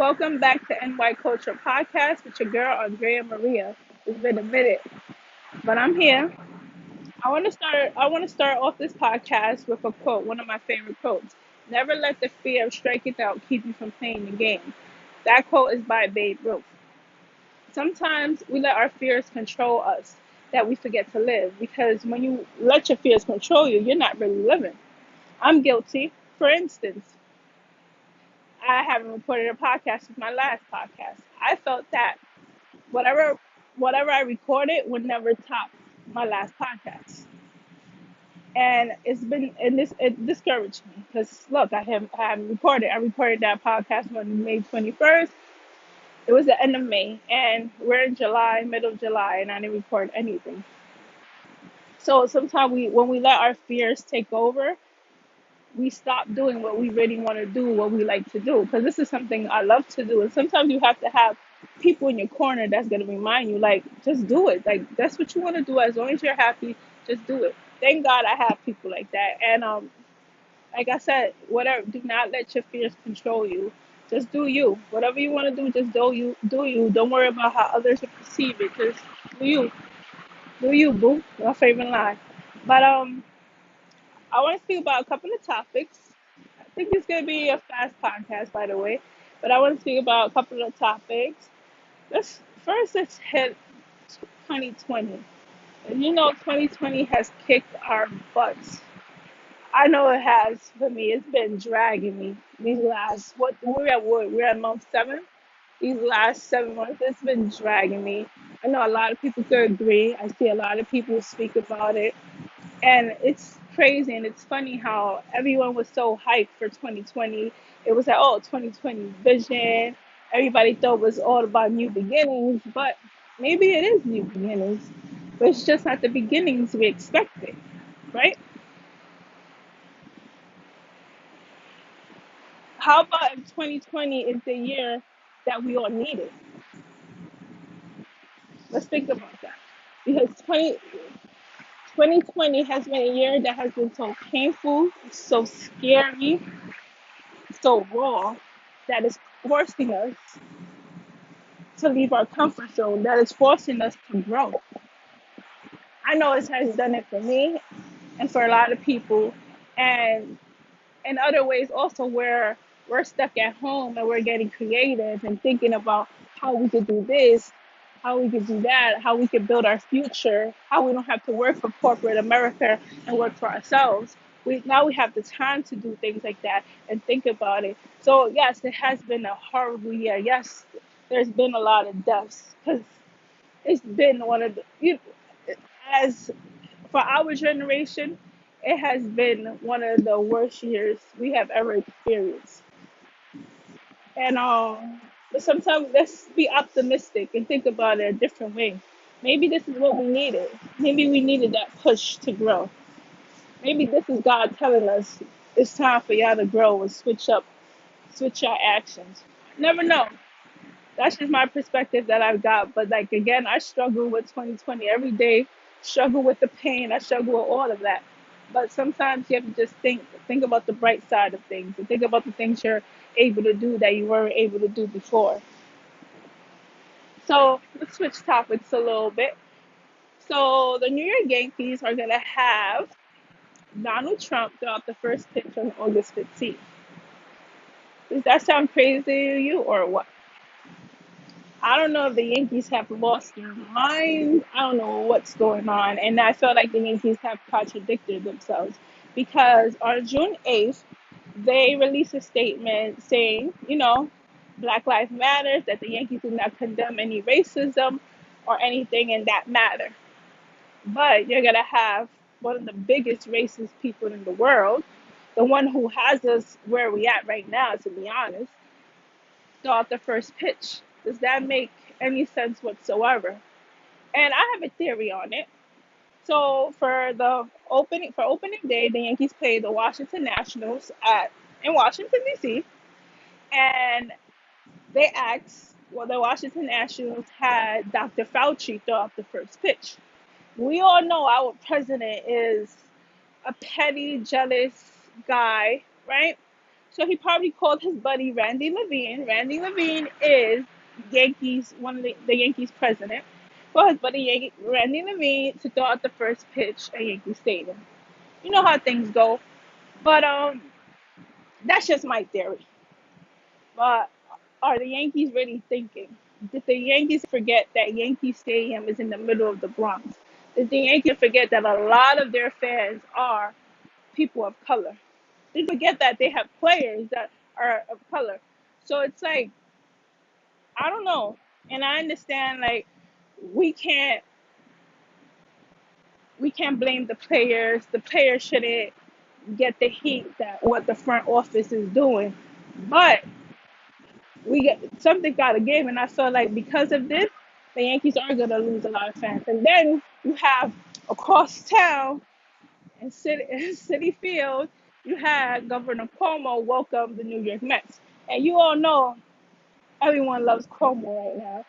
Welcome back to NY Culture Podcast with your girl Andrea Maria. It's been a minute, but I'm here. I want to start off this podcast with a quote, one of my favorite quotes. Never let the fear of striking out keep you from playing the game. That quote is by Babe Ruth. Sometimes we let our fears control us that we forget to live because when you let your fears control you, you're not really living. I'm guilty. For instance, I haven't recorded a podcast since my last podcast. I felt that whatever whatever I recorded would never top my last podcast. And it discouraged me because look, I haven't recorded. I recorded that podcast on May 21st. It was the end of May, and we're in July, middle of July, and I didn't record anything. So sometimes when we let our fears take over, we stop doing what we really want to do, what we like to do. Because this is something I love to do. And sometimes you have to have people in your corner that's going to remind you, like, just do it. Like, that's what you want to do. As long as you're happy, just do it. Thank God I have people like that. And like I said, whatever, do not let your fears control you. Just do you. Whatever you want to do, just do you. Do you. Don't worry about how others will perceive it. Just do you. Do you, boo. My favorite line. But I want to speak about a couple of topics. I think it's going to be a fast podcast, by the way. But I want to speak about a couple of topics. Let's hit 2020. And you know, 2020 has kicked our butts. I know it has for me. It's been dragging me these last, we're at month seven. These last 7 months, it's been dragging me. I know a lot of people could agree. I see a lot of people speak about it. And it's crazy and it's funny how everyone was so hyped for 2020. It was like, oh, 2020 vision. Everybody thought it was all about new beginnings, but maybe it is new beginnings, but it's just not the beginnings we expected, right? How about if 2020 is the year that we all needed? Let's think about that. Because 2020 has been a year that has been so painful, so scary, so raw, that is forcing us to leave our comfort zone, that is forcing us to grow. I know it has done it for me and for a lot of people, and in other ways also where we're stuck at home and we're getting creative and thinking about how we could do this, how we could do that, how we could build our future, how we don't have to work for corporate America and work for ourselves. We have the time to do things like that and think about it. So yes, it has been a horrible year. Yes, there's been a lot of deaths because it's been one of the as for our generation, it has been one of the worst years we have ever experienced. And but sometimes let's be optimistic and think about it a different way. Maybe this is what we needed. Maybe we needed that push to grow. Maybe this is God telling us it's time for y'all to grow and switch your actions. Never know. That's just my perspective that I've got. But like again, I struggle with 2020 every day. Struggle with the pain. I struggle with all of that. But sometimes you have to just think about the bright side of things, and think about the things you're able to do that you weren't able to do before. So let's switch topics a little bit. So the New York Yankees are gonna have Donald Trump throw out the first pitch on August 15th. Does that sound crazy to you or what? I don't know if the Yankees have lost their mind. I don't know what's going on. And I feel like the Yankees have contradicted themselves because on June 8th, they released a statement saying, Black Lives Matters, that the Yankees do not condemn any racism or anything in that matter. But you're going to have one of the biggest racist people in the world, the one who has us where we at right now, to be honest, throw the first pitch. Does that make any sense whatsoever? And I have a theory on it. So for opening day, the Yankees played the Washington Nationals at in Washington D.C. and the Washington Nationals had Dr. Fauci throw out the first pitch. We all know our president is a petty, jealous guy, right? So he probably called his buddy Randy Levine. Randy Levine is Yankees, one of the Yankees president. For his buddy Randy Levine to throw out the first pitch at Yankee Stadium. You know how things go. But that's just my theory. But are the Yankees really thinking? Did the Yankees forget that Yankee Stadium is in the middle of the Bronx? Did the Yankees forget that a lot of their fans are people of color? Did they forget that they have players that are of color? So it's like, I don't know. And I understand like we can't we can't blame the players. The players shouldn't get the heat that what the front office is doing. But we get something got to give, and I feel like because of this, the Yankees are gonna lose a lot of fans. And then you have across town in City in City Field, you had Governor Cuomo welcome the New York Mets, and you all know everyone loves Cuomo right now.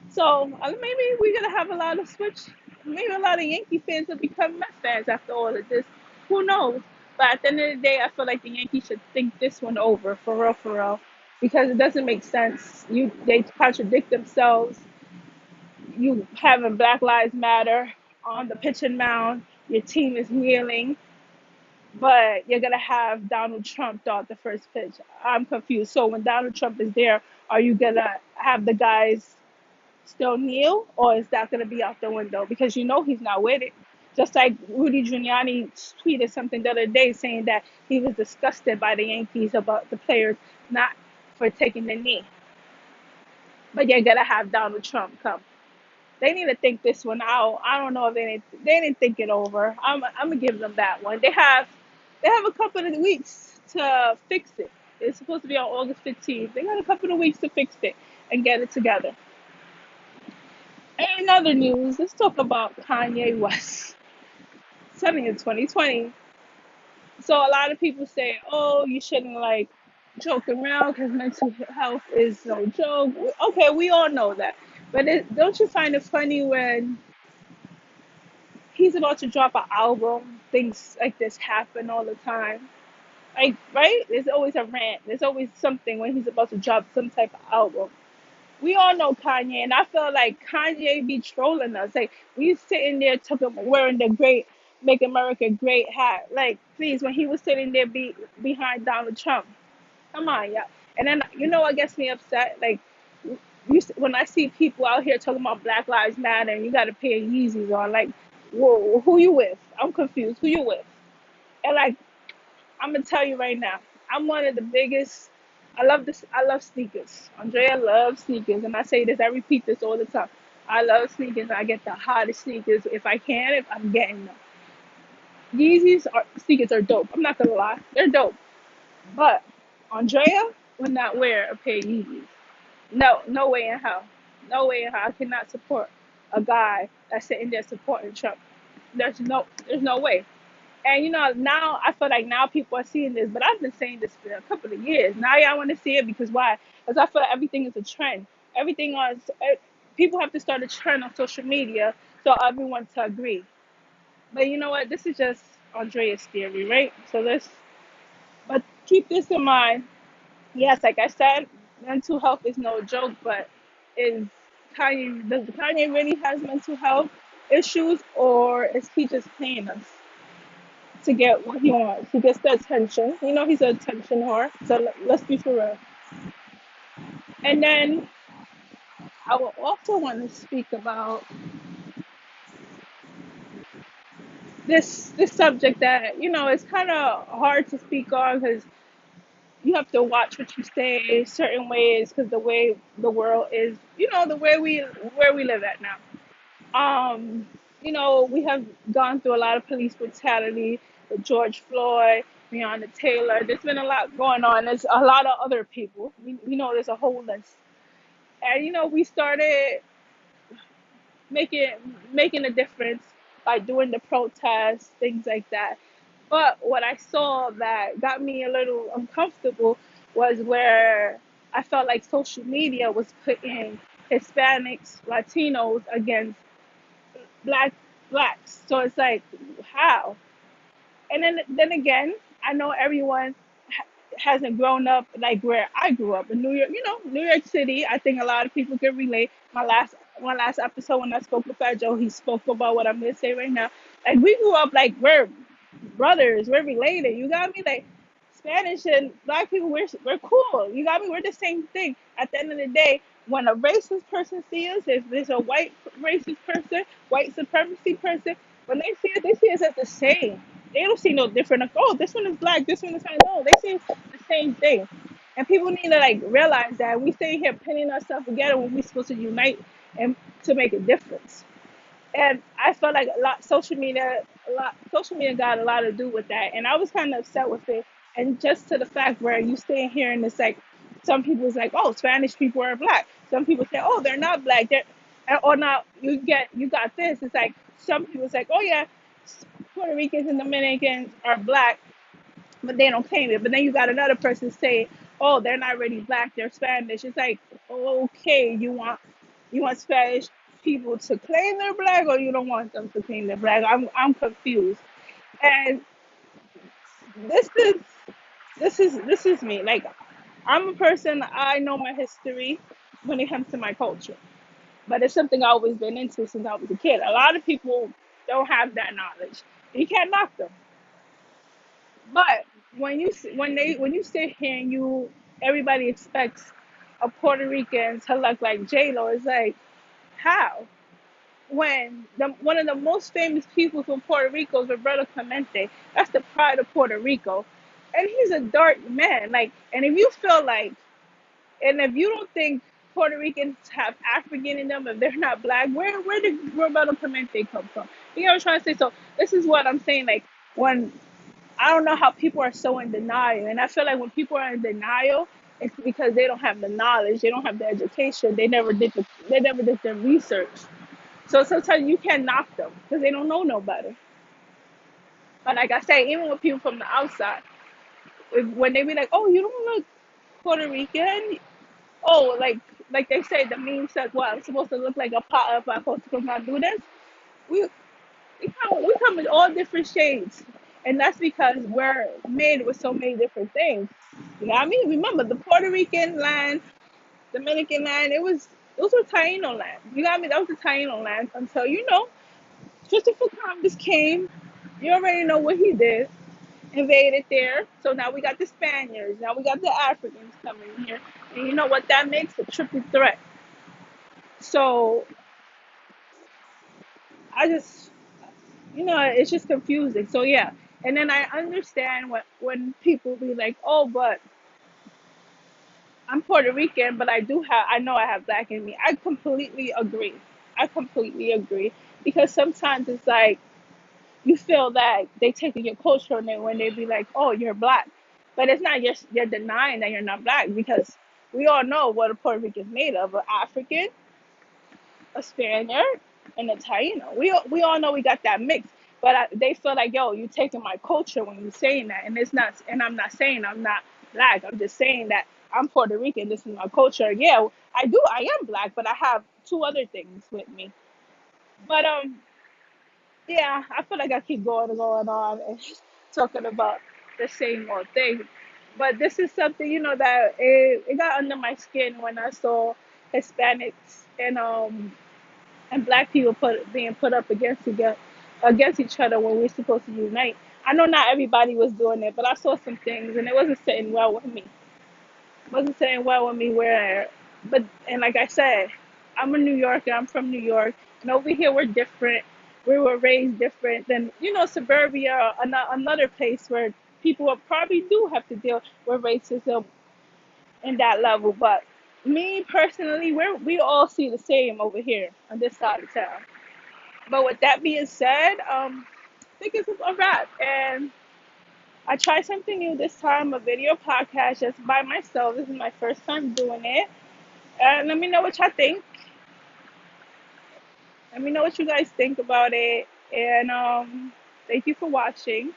So maybe we're gonna have a lot of switch. Maybe a lot of Yankee fans will become Mets fans after all of this. Who knows? But at the end of the day, I feel like the Yankees should think this one over for real, because it doesn't make sense. They contradict themselves. You having Black Lives Matter on the pitching mound. Your team is kneeling, but you're gonna have Donald Trump throw the first pitch. I'm confused. So when Donald Trump is there, are you gonna have the guys still kneel, or is that going to be out the window? Because you know he's not with it. Just like Rudy Giuliani tweeted something the other day saying that he was disgusted by the Yankees about the players not for taking the knee. But you're going to have Donald Trump come. They need to think this one out. I don't know if they didn't think it over. I'm gonna give them that one. They have a couple of weeks to fix it. It's supposed to be on August 15th. They got a couple of weeks to fix it and get it together. In other news, let's talk about Kanye West. Something in 2020. So a lot of people say, "Oh, you shouldn't like joke around because mental health is no joke." Okay, we all know that, but don't you find it funny when he's about to drop an album, things like this happen all the time? Like, right? There's always a rant. There's always something when he's about to drop some type of album. We all know Kanye, and I feel like Kanye be trolling us. Like we sitting there talking, wearing the great "Make America Great" hat. Like, please, when he was sitting there behind Donald Trump, come on, yeah. And then you know what gets me upset? Like, when I see people out here talking about Black Lives Matter, and you got to pay Yeezys on, like, whoa, who you with? I'm confused. Who you with? And like, I'm gonna tell you right now, I'm one of the biggest. I love this. I love sneakers. Andrea loves sneakers, and I say this. I repeat this all the time. I love sneakers. I get the hottest sneakers if I can. If I'm getting them, sneakers are dope. I'm not gonna lie, they're dope. But Andrea would not wear a pair of Yeezys. No, no way in hell. No way in hell. I cannot support a guy that's sitting there supporting Trump. There's no way. And now I feel like now people are seeing this, but I've been saying this for a couple of years. Now y'all want to see it because why? Because I feel like everything is a trend. Everything on people have to start a trend on social media so everyone to agree. But you know what? This is just Andrea's theory, right? So but keep this in mind. Yes, like I said, mental health is no joke, but is does Kanye really has mental health issues, or is he just playing us to get what he wants? He gets the attention. He's an attention whore. So let's be for real. And then I would also want to speak about this subject that it's kind of hard to speak on because you have to watch what you say certain ways because the way the world is, the way where we live at now. We have gone through a lot of police brutality with George Floyd, Breonna Taylor. There's been a lot going on. There's a lot of other people. We know there's a whole list. And we started making making a difference by doing the protests, things like that. But what I saw that got me a little uncomfortable was where I felt like social media was putting Hispanics, Latinos against black blacks. So it's like, how? And then again, I know everyone hasn't grown up like where I grew up in New York. New York City. I think a lot of people can relate. My last episode when I spoke with Fat Joe, he spoke about what I'm gonna say right now. Like we grew up like we're brothers, we're related. You got me? Like Spanish and black people, we're cool. You got me? We're the same thing. At the end of the day, when a racist person sees us, if there's a white racist person, white supremacy person, when they see us as the same. They don't see no different. Like, oh, this one is black, this one is white. No, they see the same thing. And people need to like realize that we stay here pinning ourselves together when we're supposed to unite and to make a difference. And I felt like social media got a lot to do with that. And I was kind of upset with it. And just to the fact where you stay here and it's like, some people's like, oh, Spanish people are black. Some people say, oh, they're not black. Or not, you got this. It's like, some people's like, oh yeah, Puerto Ricans and Dominicans are black, but they don't claim it. But then you got another person say, oh, they're not really black, they're Spanish. It's like, okay, you want Spanish people to claim they're black, or you don't want them to claim they're black? I'm confused. And this is this is me. Like I'm a person, I know my history when it comes to my culture. But it's something I've always been into since I was a kid. A lot of people don't have that knowledge. You can't knock them. But when you sit here and everybody expects a Puerto Rican to look like J Lo, it's like how? When one of the most famous people from Puerto Rico is Roberto Clemente. That's the pride of Puerto Rico, and he's a dark man. Like, and if you don't think Puerto Ricans have African in them, if they're not black, where did Roberto Clemente come from? You know what I'm trying to say? So this is what I'm saying. Like when I don't know how people are so in denial, and I feel like when people are in denial, it's because they don't have the knowledge, they don't have the education, they never did their research. So sometimes you can't knock them because they don't know no better. But like I say, even with people from the outside, when they be like, "Oh, you don't look Puerto Rican," oh, like they say, the meme says, "Well, I'm supposed to look like a pot if I'm supposed to come out do this." We we come in all different shades, and that's because we're made with so many different things. You know what I mean? Remember the Puerto Rican land, Dominican land. Those were Taino land. You got me? That was the Taino land until Christopher Columbus came. You already know what he did. Invaded there. So now we got the Spaniards. Now we got the Africans coming here. And you know what that makes? A triple threat. So I just, it's just confusing. So yeah. And then I understand when people be like, oh, but I'm Puerto Rican, but I know I have black in me. I completely agree. I completely agree. Because sometimes it's like, you feel that they taking your culture and when they be like, "Oh, you're black," but it's not. You're denying that you're not black because we all know what a Puerto Rican is made of: an African, a Spaniard, and a Taino. We all know we got that mix, but they feel like, "Yo, you taking my culture when you saying that," and it's not. And I'm not saying I'm not black. I'm just saying that I'm Puerto Rican. This is my culture. Yeah, I do. I am black, but I have two other things with me. But yeah, I feel like I keep going and going on and talking about the same old thing. But this is something, that it got under my skin when I saw Hispanics and black people being put up against each other when we're supposed to unite. I know not everybody was doing it, but I saw some things and it wasn't sitting well with me. Wasn't sitting well with me and like I said, I'm a New Yorker. I'm from New York, and over here we're different. We were raised different than suburbia, or another place where people will probably do have to deal with racism in that level. But me personally, we all see the same over here on this side of town. But with that being said, I think it's a wrap. And I tried something new this time, a video podcast just by myself. This is my first time doing it. And let me know what y'all think. Let me know what you guys think about it. And thank you for watching.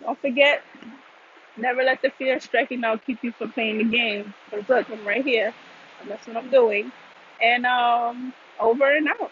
Don't forget, never let the fear striking out keep you from playing the game. Because look, I'm right here. And that's what I'm doing. And over and out.